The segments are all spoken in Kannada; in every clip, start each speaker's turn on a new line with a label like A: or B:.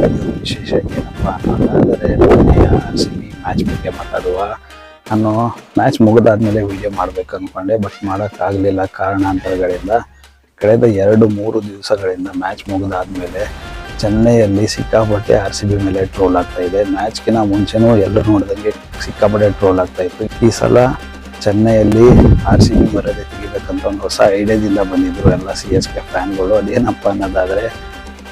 A: ವಿಶೇಷ ಏನಪ್ಪ ಅನ್ನೋದಾದರೆ ಆರ್ ಸಿ ಬಿ ಮ್ಯಾಚ್ ಬಗ್ಗೆ ಮಾತಾಡುವ. ನಾನು ಮ್ಯಾಚ್ ಮುಗಿದಾದ್ಮೇಲೆ ವಿಡಿಯೋ ಮಾಡ್ಬೇಕು ಅಂದ್ಕೊಂಡೆ, ಬಟ್ ಮಾಡೋಕ್ಕಾಗಲಿಲ್ಲ ಕಾರಣಾಂತರಗಳಿಂದ. ಕಳೆದ 2-3 ದಿವಸಗಳಿಂದ ಮ್ಯಾಚ್ ಮುಗಿದಾದ್ಮೇಲೆ ಚೆನ್ನೈಯಲ್ಲಿ ಸಿಕ್ಕಾಪಟ್ಟೆ ಆರ್ ಸಿ ಬಿ ಮೇಲೆ ಟ್ರೋಲ್ ಆಗ್ತಾ ಇದೆ. ಮ್ಯಾಚ್ಗಿನ ಮುಂಚೆನೂ ಎಲ್ಲರೂ ನೋಡಿದಂಗೆ ಸಿಕ್ಕಾಪಟ್ಟೆ ಟ್ರೋಲ್ ಆಗ್ತಾ ಇತ್ತು. ಈ ಸಲ ಚೆನ್ನೈಯಲ್ಲಿ ಆರ್ ಸಿ ಬಿ ಬರೋದೇ ತೆಗಿಬೇಕಂತ ಒಂದು ಹೊಸ ಐಡಿಯಾದಿಂದ ಬಂದಿದ್ರು ಎಲ್ಲ CSK ಫ್ಯಾನ್ಗಳು. ಅದೇನಪ್ಪ ಅನ್ನೋದಾದರೆ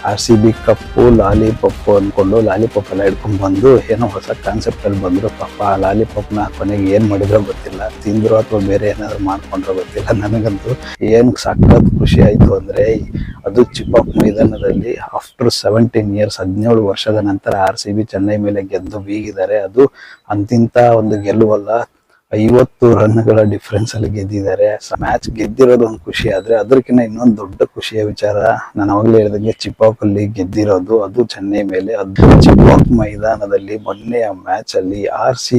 A: R C B cup lollipop ಅಂದ್ಕೊಂಡು ಲಾಲಿಪಪ್ ಎಲ್ಲ ಹಿಡ್ಕೊಂಡು ಬಂದು ಏನೋ ಹೊಸ ಕಾನ್ಸೆಪ್ಟಲ್ಲಿ ಬಂದರು. ಪಾಪ ಆ ಲಾಲಿಪಪ್ನ ಕೊನೆಗೆ ಏನು ಮಾಡಿದ್ರೋ ಗೊತ್ತಿಲ್ಲ, ತಿಂದ್ರು ಅಥವಾ ಬೇರೆ ಏನಾದರೂ ಮಾಡ್ಕೊಂಡ್ರೋ ಗೊತ್ತಿಲ್ಲ. ನನಗಂತೂ ಏನು ಸಖತ್ ಖುಷಿ ಆಯಿತು ಅಂದರೆ, ಅದು ಚಿಪಾಕ್ ಮೈದಾನದಲ್ಲಿ ಆಫ್ಟರ್ 17 ಇಯರ್ಸ್ 17 ವರ್ಷದ ನಂತರ ಆರ್ ಸಿ ಬಿ ಚೆನ್ನೈ ಮೇಲೆ ಗೆದ್ದು ಬೀಗಿದ್ದಾರೆ. ಅದು ಅಂತಿಂತ ಒಂದು ಗೆಲುವಲ್ಲ, 50 ರನ್ಗಳ ಡಿಫ್ರೆನ್ಸ್ ಅಲ್ಲಿ ಗೆದ್ದಿದ್ದಾರೆ. ಮ್ಯಾಚ್ ಗೆದ್ದಿರೋದು ಒಂದು ಖುಷಿ, ಆದ್ರೆ ಅದಕ್ಕಿಂತ ಇನ್ನೊಂದು ದೊಡ್ಡ ಖುಷಿಯ ವಿಚಾರ, ನಾನು ಅವಾಗಲೇ ಹೇಳಿದಂಗೆ ಚಿಪಾಕ್ ಅಲ್ಲಿ ಗೆದ್ದಿರೋದು, ಅದು ಚೆನ್ನೈ ಮೇಲೆ. ಅದು ಚಿಪಾಕ್ ಮೈದಾನದಲ್ಲಿ ಮೊನ್ನೆಯ ಮ್ಯಾಚ್ ಅಲ್ಲಿ ಆರ್ ಸಿ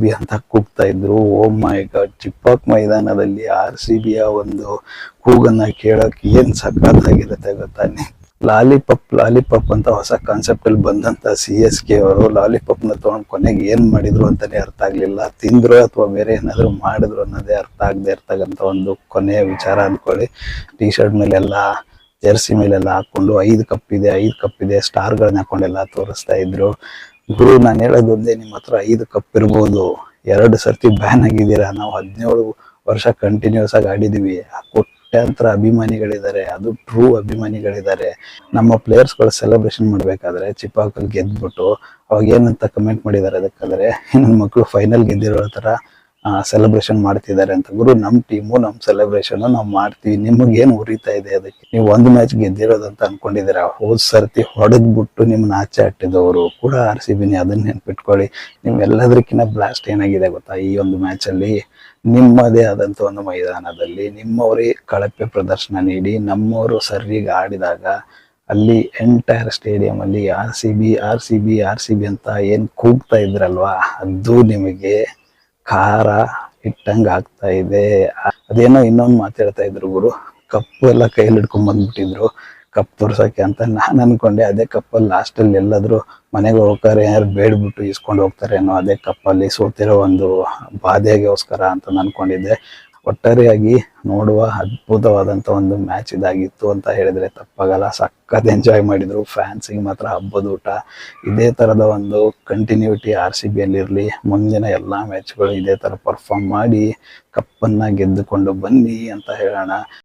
A: ಬಿ ಅಂತ ಕೂಗ್ತಾ ಇದ್ರು. ಓ ಮೈ ಗಾಡ್, ಚಿಪಾಕ್ ಮೈದಾನದಲ್ಲಿ ಆರ್ ಸಿ ಬಿಯ ಒಂದು ಕೂಗನ್ನ ಕೇಳಕ್ ಏನ್ ಸಖತ್ತಾಗಿರುತ್ತೆ ಗೊತ್ತಾ. ಲಾಲಿಪಾಪ್ ಅಂತ ಹೊಸ ಕಾನ್ಸೆಪ್ಟ್ ಅಲ್ಲಿ ಬಂದಂತ CSK ಅವರು ಲಾಲಿಪಾಪ್ ನ ತಗೊಂಡ್ ಕೊನೆಗೆ ಏನ್ ಮಾಡಿದ್ರು ಅಂತಾನೆ ಅರ್ಥ ಆಗ್ಲಿಲ್ಲ. ತಿಂದ್ರು ಅಥವಾ ಬೇರೆ ಏನಾದ್ರು ಮಾಡಿದ್ರು ಅನ್ನೋದೇ ಅರ್ಥ ಆಗದೆ ಇರ್ತಕ್ಕಂಥ ಒಂದು ಕೊನೆಯ ವಿಚಾರ ಅನ್ಕೊಳ್ಳಿ. ಟಿ ಶರ್ಟ್ ಮೇಲೆಲ್ಲ, ಜೆರ್ಸಿ ಮೇಲೆಲ್ಲ ಹಾಕೊಂಡು 5 ಕಪ್ ಇದೆ ಸ್ಟಾರ್ಗಳನ್ನ ಹಾಕೊಂಡೆಲ್ಲ ತೋರಿಸ್ತಾ ಇದ್ರು. ಗುರು, ನಾನು ಹೇಳೋದು ಒಂದೇ, ನಿಮ್ಮ ಹತ್ರ 5 ಕಪ್ ಇರ್ಬೋದು, 2 ಸರ್ತಿ ಬ್ಯಾನ್ ಆಗಿದ್ದೀರಾ. ನಾವು 17 ವರ್ಷ ಕಂಟಿನ್ಯೂಸ್ ಆಗಿ ಆಡಿದೀವಿ. ಕೋಟ್ಯಾಂತರ ಅಭಿಮಾನಿಗಳಿದ್ದಾರೆ, ಅದು ಟ್ರೂ ಅಭಿಮಾನಿಗಳಿದ್ದಾರೆ. ನಮ್ಮ ಪ್ಲೇಯರ್ಸ್ಗಳು ಸೆಲೆಬ್ರೇಷನ್ ಮಾಡ್ಬೇಕಾದ್ರೆ ಚಿಪಾಕಲ್ಲಿ ಗೆದ್ಬಿಟ್ಟು ಅವಾಗ ಏನಂತ ಕಮೆಂಟ್ ಮಾಡಿದ್ದಾರೆ ಅದಕ್ಕಾದ್ರೆ, ನನ್ನ ಮಕ್ಕಳು ಫೈನಲ್ ಗೆದ್ದಿರೋ ತರ ಸೆಲೆಬ್ರೇಷನ್ ಮಾಡ್ತಿದ್ದಾರೆ ಅಂತ. ಗುರು, ನಮ್ಮ ಟೀಮು ನಮ್ಮ ಸೆಲೆಬ್ರೇಷನ್ ನಾವು ಮಾಡ್ತೀವಿ, ನಿಮಗೇನು ಉರಿತಾ ಇದೆ ಅದಕ್ಕೆ? ನೀವು ಒಂದು ಮ್ಯಾಚ್ ಗೆದ್ದಿರೋದಂತ ಅನ್ಕೊಂಡಿದ್ದೀರಾ. ಹೋದ್ ಸರ್ತಿ ಹೊಡೆದ್ಬಿಟ್ಟು ನಿಮ್ಮನ್ನ ಆಚೆ ಹಾಟಿದವರು ಕೂಡ ಆರ್ ಸಿ ಬಿನೇ, ಅದನ್ನ ನೆನ್ಪಿಟ್ಕೊಳ್ಳಿ. ನಿಮ್ಮೆಲ್ಲದಕ್ಕಿಂತ ಬ್ಲಾಸ್ಟ್ ಏನಾಗಿದೆ ಗೊತ್ತಾ, ಈ ಒಂದು ಮ್ಯಾಚ್ ಅಲ್ಲಿ ನಿಮ್ಮದೇ ಆದಂತ ಒಂದು ಮೈದಾನದಲ್ಲಿ ನಿಮ್ಮವರೇ ಕಳಪೆ ಪ್ರದರ್ಶನ ನೀಡಿ ನಮ್ಮವರು ಸರಿಗೆ ಆಡಿದಾಗ ಅಲ್ಲಿ ಎಂಟೈರ್ ಸ್ಟೇಡಿಯಂ ಅಲ್ಲಿ ಆರ್ ಸಿ ಬಿ ಅಂತ ಏನ್ ಕೂಗ್ತಾ ಇದ್ರಲ್ವಾ, ಅದು ನಿಮಗೆ ಖಾರ ಇಟ್ಟಂಗ ಆಗ್ತಾ ಇದೆ. ಅದೇನೋ ಇನ್ನೊಂದು ಮಾತಾಡ್ತಾ ಇದ್ರು ಗುರು, ಕಪ್ಪು ಎಲ್ಲ ಕೈಯಲ್ಲಿ ಹಿಡ್ಕೊಂಡ್ ಬಂದ್ಬಿಟ್ಟಿದ್ರು ಕಪ್ ತೋರ್ಸಕ್ಕೆ ಅಂತ. ನಾನು ಅನ್ಕೊಂಡೆ ಅದೇ ಕಪ್ಪಲ್ಲಿ ಲಾಸ್ಟ್ ಅಲ್ಲಿ ಎಲ್ಲಾದ್ರೂ ಮನೆಗೆ ಹೋಗ್ತಾರೆ, ಯಾರು ಬೇಡ್ಬಿಟ್ಟು ಇಸ್ಕೊಂಡು ಹೋಗ್ತಾರೇನೋ, ಅದೇ ಕಪ್ಪಲ್ಲಿ ಸೋತಿರೋ ಒಂದು ಬಾಧೆಗೋಸ್ಕರ ಅಂತ ಅನ್ಕೊಂಡಿದ್ದೆ. ಒಟ್ಟಾರೆಯಾಗಿ ನೋಡುವ ಅದ್ಭುತವಾದಂತ ಒಂದು ಮ್ಯಾಚ್ ಇದಾಗಿತ್ತು ಅಂತ ಹೇಳಿದ್ರೆ ತಪ್ಪಾಗಲ್ಲ. ಸಖತ್ ಎಂಜಾಯ್ ಮಾಡಿದ್ರು, ಫ್ಯಾನ್ಸಿಗೆ ಮಾತ್ರ ಹಬ್ಬದ ಊಟ. ಇದೇ ತರದ ಒಂದು ಕಂಟಿನ್ಯೂಟಿ ಆರ್ ಸಿ ಬಿ ಅಲ್ಲಿ ಇರಲಿ, ಮುಂದಿನ ಎಲ್ಲಾ ಮ್ಯಾಚ್ಗಳು ಇದೇ ತರ ಪರ್ಫಾರ್ಮ್ ಮಾಡಿ ಕಪ್ಪನ್ನ ಗೆದ್ದುಕೊಂಡು ಬನ್ನಿ ಅಂತ ಹೇಳೋಣ.